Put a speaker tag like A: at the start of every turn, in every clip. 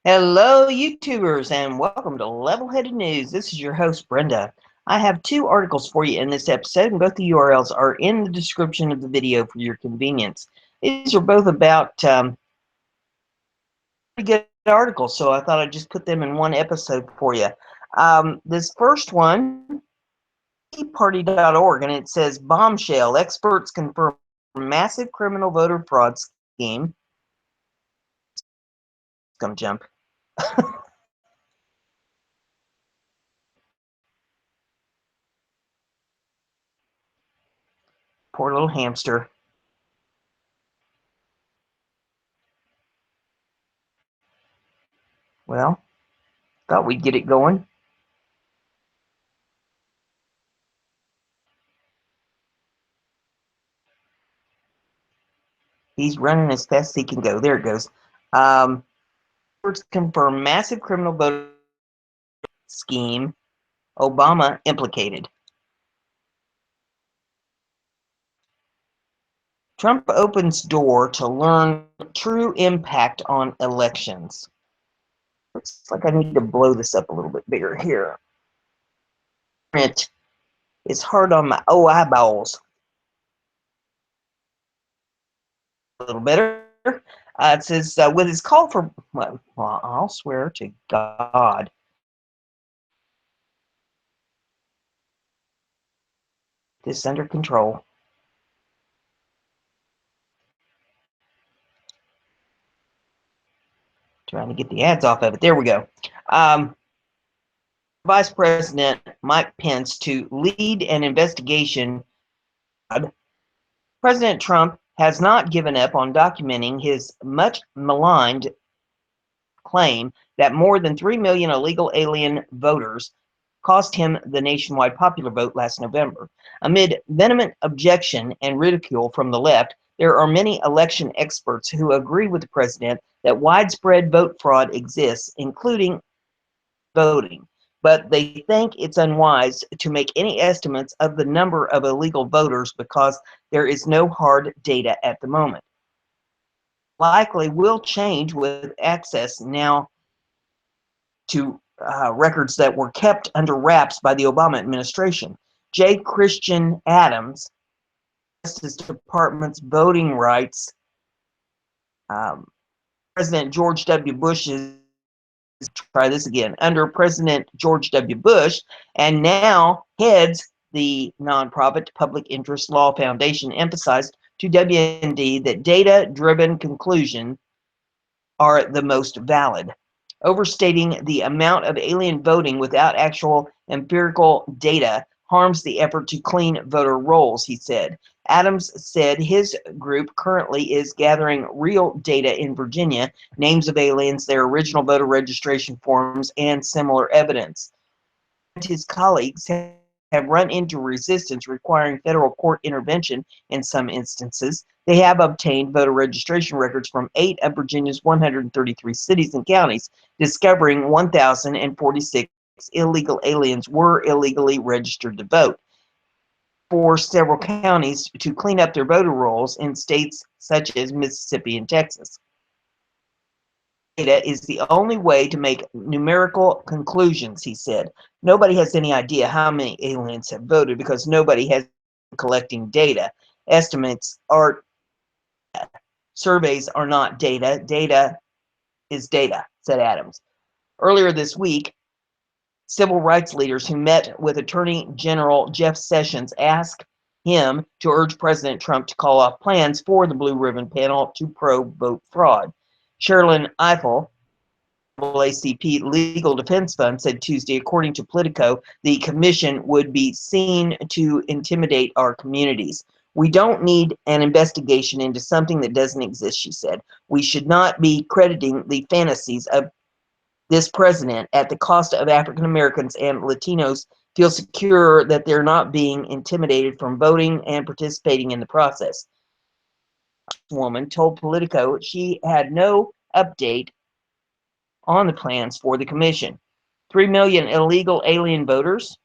A: Hello, YouTubers, and welcome to Level-Headed News. This is your host, Brenda. I have two articles for you in this episode, and both the URLs are in the description of the video for your convenience. These are both about pretty good articles, so I thought I'd just put them in one episode for you. This first one, teaparty.org, and it says, Bombshell, experts confirm massive criminal voter fraud scheme. It's gonna jump. Poor little hamster. Well, thought we'd get it going. He's running as fast as he can go. There it goes. Confirm massive criminal voter scheme. Obama implicated. Trump opens door to learn true impact on elections. Looks like I need to blow this up a little bit bigger here. It is hard on my eyeballs. A little better. It says, with his call for, well, I'll swear to God. This under control. Trying to get the ads off of it. There we go. Vice President Mike Pence to lead an investigation. President Trump has not given up on documenting his much maligned claim that more than 3 million illegal alien voters cost him the nationwide popular vote last November. Amid vehement objection and ridicule from the left, there are many election experts who agree with the president that widespread vote fraud exists, including voting, but they think it's unwise to make any estimates of the number of illegal voters because there is no hard data at the moment. Likely will change with access now to records that were kept under wraps by the Obama administration. J. Christian Adams, Justice Department's voting rights, President George W. Bush's, try this again, under President George W. Bush, and now heads the nonprofit Public Interest Law Foundation, emphasized to WND that data-driven conclusions are the most valid. Overstating the amount of alien voting without actual empirical data harms the effort to clean voter rolls, he said. Adams said his group currently is gathering real data in Virginia, names of aliens, their original voter registration forms, and similar evidence. His colleagues have run into resistance requiring federal court intervention in some instances. They have obtained voter registration records from 8 of Virginia's 133 cities and counties, discovering 1,046 illegal aliens were illegally registered to vote. For several counties to clean up their voter rolls in states such as Mississippi and Texas. Data is the only way to make numerical conclusions, he said. Nobody has any idea how many aliens have voted because nobody has been collecting data. Estimates are surveys are not data. Data is data, said Adams. Earlier this week, civil rights leaders who met with Attorney General Jeff Sessions asked him to urge President Trump to call off plans for the Blue Ribbon Panel to probe vote fraud. Sherlyn Eiffel, ACP Legal Defense Fund, said Tuesday, according to Politico, the commission would be seen to intimidate our communities. We don't need an investigation into something that doesn't exist, she said. We should not be crediting the fantasies of this president at the cost of African Americans and Latinos feel secure that they're not being intimidated from voting and participating in the process. The woman told Politico she had no update on the plans for the commission. 3 million illegal alien voters,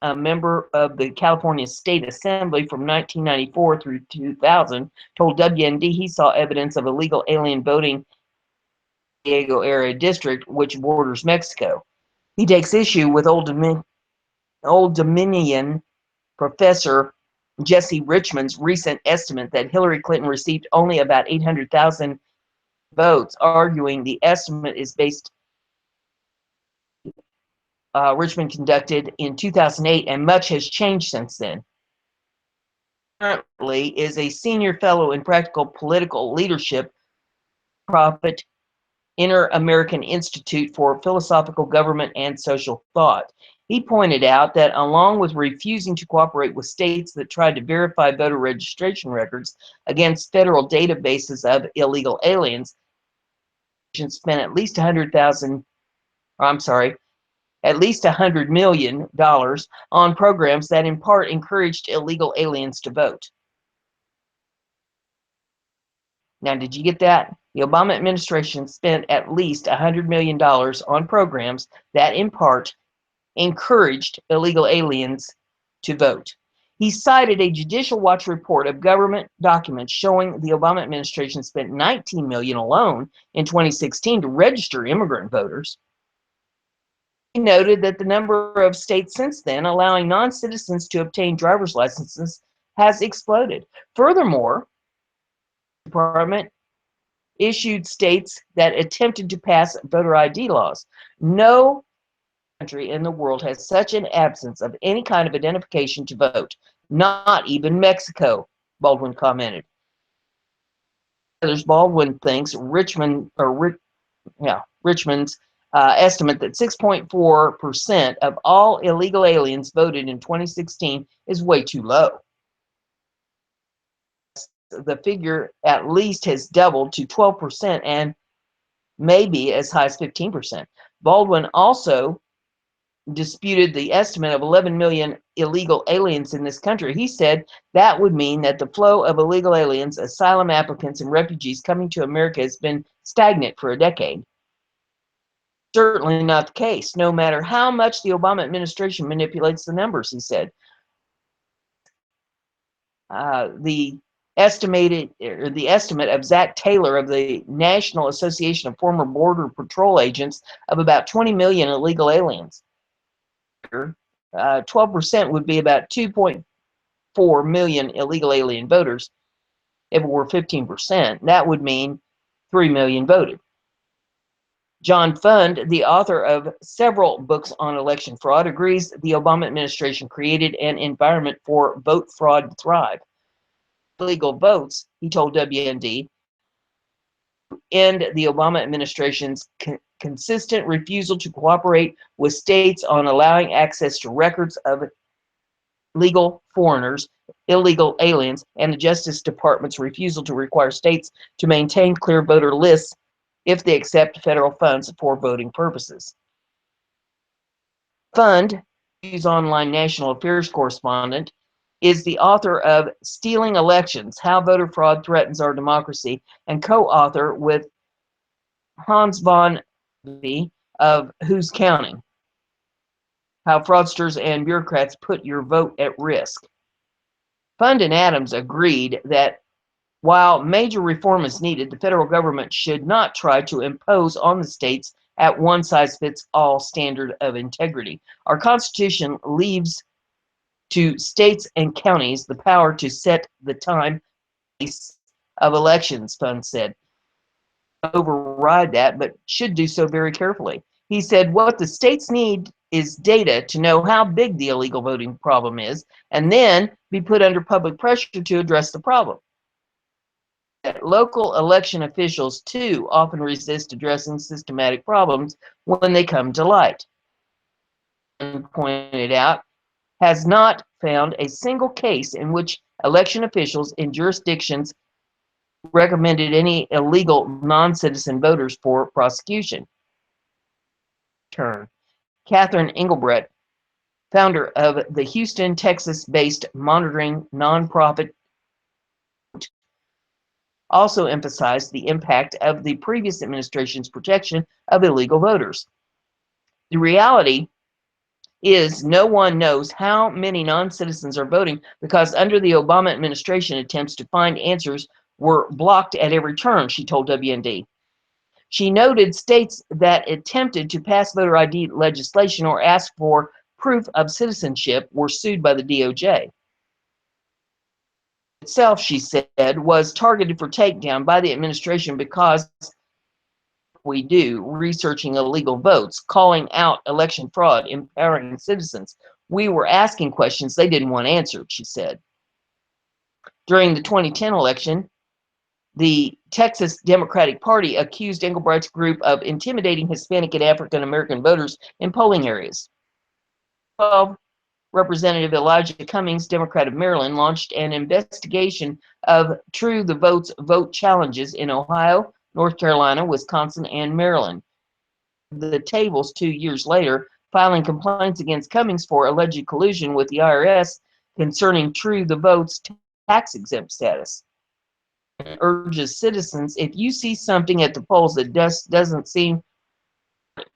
A: a member of the California State Assembly from 1994 through 2000, told WND he saw evidence of illegal alien voting Diego area district, which borders Mexico. He takes issue with Old Dominion professor Jesse Richmond's recent estimate that Hillary Clinton received only about 800,000 votes, arguing the estimate is based Richmond conducted in 2008, and much has changed since then. Currently is a senior fellow in practical political leadership, Profit Inter-American Institute for Philosophical Government and Social Thought. He pointed out that along with refusing to cooperate with states that tried to verify voter registration records against federal databases of illegal aliens, spent at least $100 million on programs that in part encouraged illegal aliens to vote. Now, did you get that? The Obama administration spent at least $100 million on programs that in part encouraged illegal aliens to vote. He cited a Judicial Watch report of government documents showing the Obama administration spent $19 million alone in 2016 to register immigrant voters. He noted that the number of states since then allowing non-citizens to obtain driver's licenses has exploded. Furthermore, the department issued states that attempted to pass voter ID laws. No country in the world has such an absence of any kind of identification to vote. Not even Mexico, Baldwin commented. Baldwin thinks Richmond's estimate that 6.4% of all illegal aliens voted in 2016 is way too low. The figure at least has doubled to 12% and maybe as high as 15%. Baldwin also disputed the estimate of 11 million illegal aliens in this country. He said that would mean that the flow of illegal aliens, asylum applicants, and refugees coming to America has been stagnant for a decade. Certainly not the case, no matter how much the Obama administration manipulates the numbers, he said. The estimate of Zach Taylor of the National Association of Former Border Patrol Agents of about 20 million illegal aliens. 12% would be about 2.4 million illegal alien voters. If it were 15%, that would mean 3 million voted. John Fund, the author of several books on election fraud, agrees the Obama administration created an environment for vote fraud to thrive. Illegal votes, he told WND, end the Obama administration's consistent refusal to cooperate with states on allowing access to records of legal foreigners, illegal aliens, and the Justice Department's refusal to require states to maintain clear voter lists if they accept federal funds for voting purposes. Fund, News Online national affairs correspondent, is the author of Stealing Elections, How Voter Fraud Threatens Our Democracy, and co-author with Hans von of Who's Counting? How Fraudsters and Bureaucrats Put Your Vote at Risk. Fund and Adams agreed that while major reform is needed, the federal government should not try to impose on the states a one-size-fits-all standard of integrity. Our Constitution leaves to states and counties the power to set the time of elections, Fund said. Override that, but should do so very carefully. He said what the states need is data to know how big the illegal voting problem is, and then be put under public pressure to address the problem. Local election officials, too, often resist addressing systematic problems when they come to light. And pointed out, has not found a single case in which election officials in jurisdictions recommended any illegal non-citizen voters for prosecution. Catherine Engelbrecht, founder of the Houston, Texas-based monitoring nonprofit, also emphasized the impact of the previous administration's protection of illegal voters. The reality is no one knows how many non-citizens are voting because under the Obama administration, attempts to find answers were blocked at every turn, she told WND. She noted states that attempted to pass voter ID legislation or asked for proof of citizenship were sued by the DOJ. Itself, she said, was targeted for takedown by the administration because we do researching illegal votes, calling out election fraud, empowering citizens. We were asking questions they didn't want answered, she said. During the 2010 election, the Texas Democratic Party accused Englebright's group of intimidating Hispanic and African American voters in polling areas. 12, Representative Elijah Cummings, Democrat of Maryland, launched an investigation of True the Vote's vote challenges in Ohio, North Carolina, Wisconsin, and Maryland. The tables 2 years later, filing complaints against Cummings for alleged collusion with the IRS concerning True the Vote's tax-exempt status. It urges citizens, if you see something at the polls that doesn't seem right.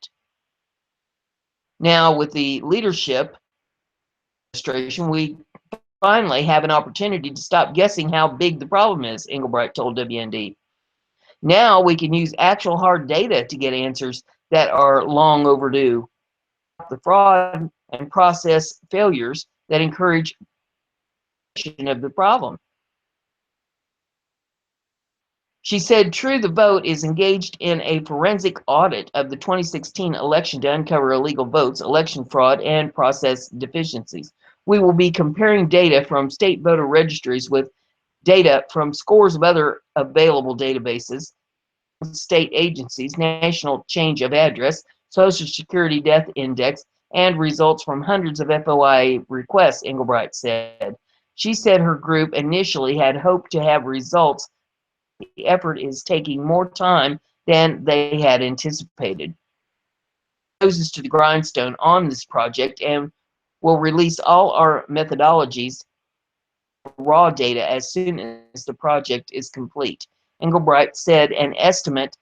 A: Now, with the leadership administration, we finally have an opportunity to stop guessing how big the problem is, Englebright told WND. Now we can use actual hard data to get answers that are long overdue. The fraud and process failures that encourage of the problem. She said True the Vote is engaged in a forensic audit of the 2016 election to uncover illegal votes, election fraud, and process deficiencies. We will be comparing data from state voter registries with data from scores of other available databases, state agencies, national change of address, Social Security Death Index, and results from hundreds of FOIA requests, Englebright said. She said her group initially had hoped to have results. The effort is taking more time than they had anticipated. Noses to the grindstone on this project and will release all our methodologies, raw data, as soon as the project is complete. Englebright said an estimate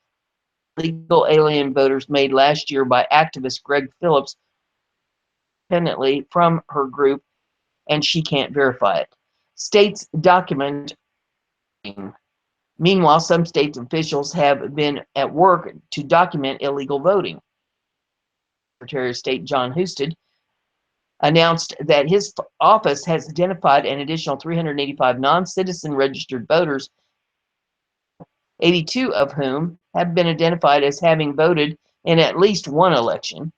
A: legal alien voters made last year by activist Greg Phillips independently from her group, and she can't verify it. States document. Meanwhile, some state officials have been at work to document illegal voting. Secretary of State John Husted announced that his office has identified an additional 385 non-citizen registered voters, 82 of whom have been identified as having voted in at least one election.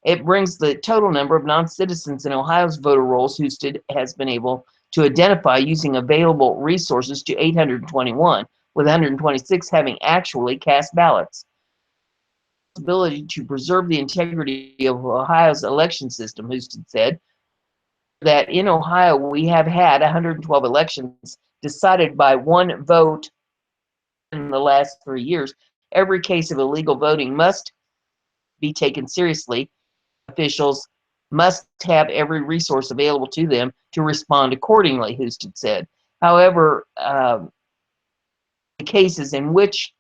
A: It brings the total number of non-citizens in Ohio's voter rolls Husted has been able to identify using available resources to 821, with 126 having actually cast ballots. The ability to preserve the integrity of Ohio's election system, Husted said, that in Ohio we have had 112 elections decided by one vote in the last 3 years. Every case of illegal voting must be taken seriously. Officials must have every resource available to them to respond accordingly, Husted said. However, the cases in which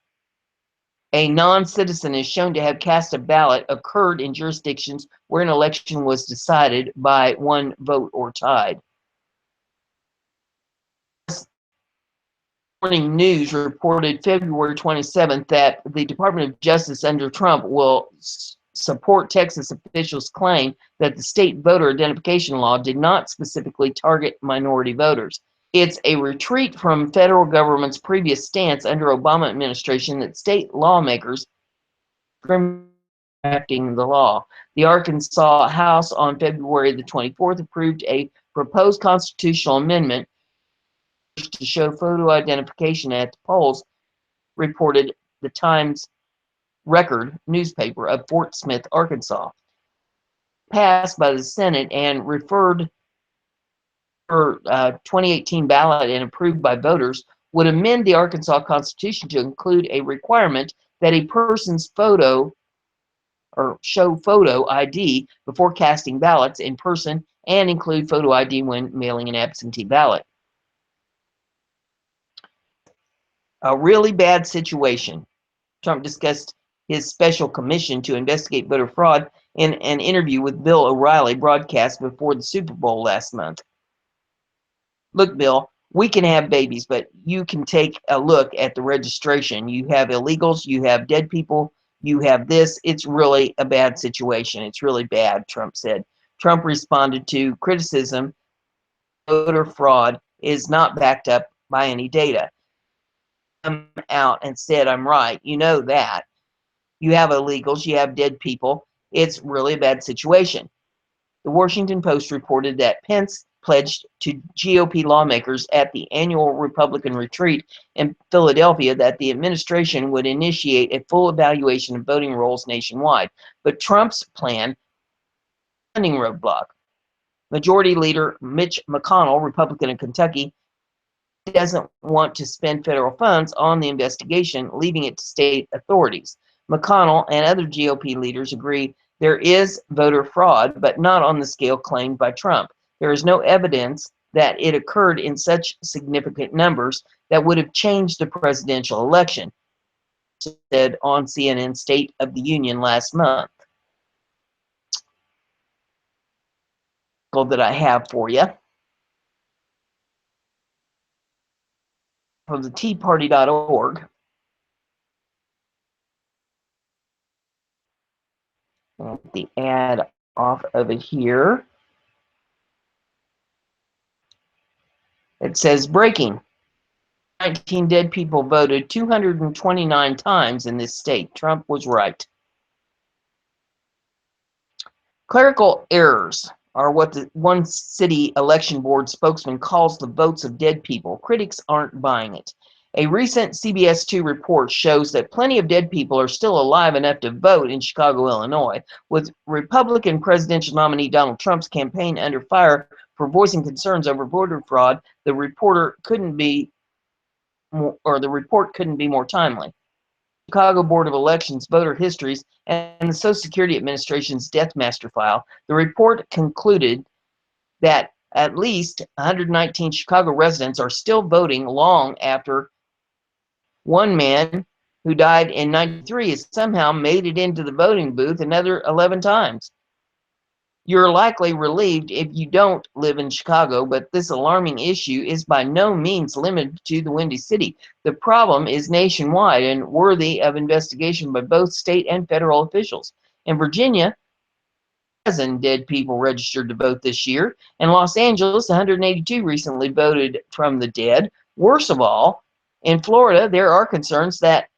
A: a non-citizen is shown to have cast a ballot occurred in jurisdictions where an election was decided by one vote or tied. Morning News reported February 27th that the Department of Justice under Trump will support Texas officials' claim that the state voter identification law did not specifically target minority voters. It's a retreat from federal government's previous stance under Obama administration that state lawmakers drafting the law. The Arkansas House on February the 24th approved a proposed constitutional amendment to show photo identification at the polls, reported the Times Record newspaper of Fort Smith, Arkansas. Passed by the Senate and referred for 2018 ballot and approved by voters, would amend the Arkansas Constitution to include a requirement that a person's photo or show photo ID before casting ballots in person and include photo ID when mailing an absentee ballot. A really bad situation. Trump discussed his special commission to investigate voter fraud in an interview with Bill O'Reilly broadcast before the Super Bowl last month. Look, Bill, We can have babies, but you can take a look at the registration. You have illegals, you have dead people, you have this. It's really a bad situation. It's really bad, Trump said. Trump responded to criticism voter fraud is not backed up by any data. Come out and said, I'm right. You know that. You have illegals, you have dead people. It's really a bad situation. The Washington Post reported that Pence pledged to GOP lawmakers at the annual Republican retreat in Philadelphia that the administration would initiate a full evaluation of voting rolls nationwide. But Trump's plan, funding roadblock. Majority Leader Mitch McConnell, Republican of Kentucky, doesn't want to spend federal funds on the investigation, leaving it to state authorities. McConnell and other GOP leaders agree there is voter fraud, but not on the scale claimed by Trump. There is no evidence that it occurred in such significant numbers that would have changed the presidential election, said on CNN State of the Union last month. That I have for you from the teaparty.org. Get the ad off of it here. It says breaking. 19 dead people voted 229 times in this state. Trump was right. Clerical errors are what the one city election board spokesman calls the votes of dead people. Critics aren't buying it. A recent CBS 2 report shows that plenty of dead people are still alive enough to vote in Chicago, Illinois. With Republican presidential nominee Donald Trump's campaign under fire for voicing concerns over voter fraud, the report couldn't be more timely. Chicago Board of Elections voter histories and the Social Security Administration's death master file, the report concluded that at least 119 Chicago residents are still voting long after one man who died in 93 has somehow made it into the voting booth another 11 times. You're likely relieved if you don't live in Chicago, but this alarming issue is by no means limited to the Windy City. The problem is nationwide and worthy of investigation by both state and federal officials. In Virginia, 1,000 dead people registered to vote this year. In Los Angeles, 182 recently voted from the dead. Worst of all, in Florida, there are concerns that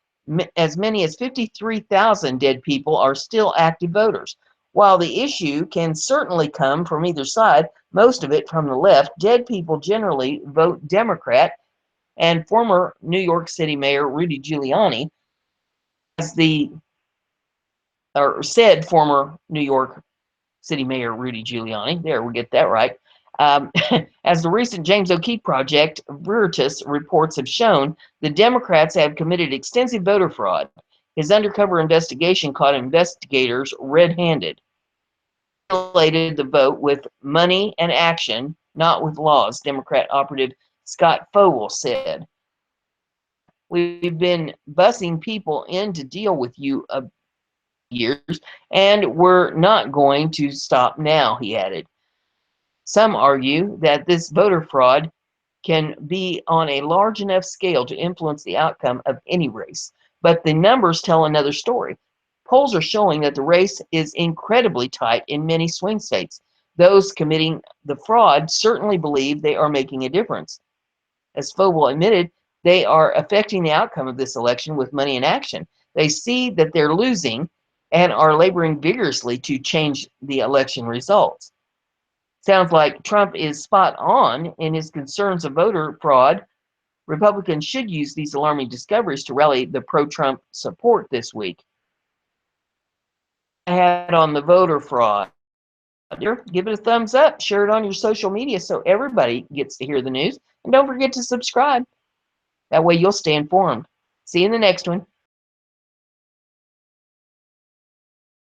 A: as many as 53,000 dead people are still active voters. While the issue can certainly come from either side, most of it from the left, dead people generally vote Democrat, and former New York City Mayor Rudy Giuliani, said former New York City Mayor Rudy Giuliani, there we get that right, as the recent James O'Keefe Project Veritas reports have shown, the Democrats have committed extensive voter fraud. His undercover investigation caught investigators red-handed. Related the vote with money and action, not with laws, Democrat operative Scott Fogel said. We've been bussing people in to deal with you years, and we're not going to stop now, he added. Some argue that this voter fraud can be on a large enough scale to influence the outcome of any race, but the numbers tell another story. Polls are showing that the race is incredibly tight in many swing states. Those committing the fraud certainly believe they are making a difference. As Fogel admitted, they are affecting the outcome of this election with money and action. They see that they're losing and are laboring vigorously to change the election results. Sounds like Trump is spot on in his concerns of voter fraud. Republicans should use these alarming discoveries to rally the pro-Trump support this week. I had on the voter fraud. Give it a thumbs up, share it on your social media so everybody gets to hear the news, and don't forget to subscribe. That way you'll stay informed. See you in the next one.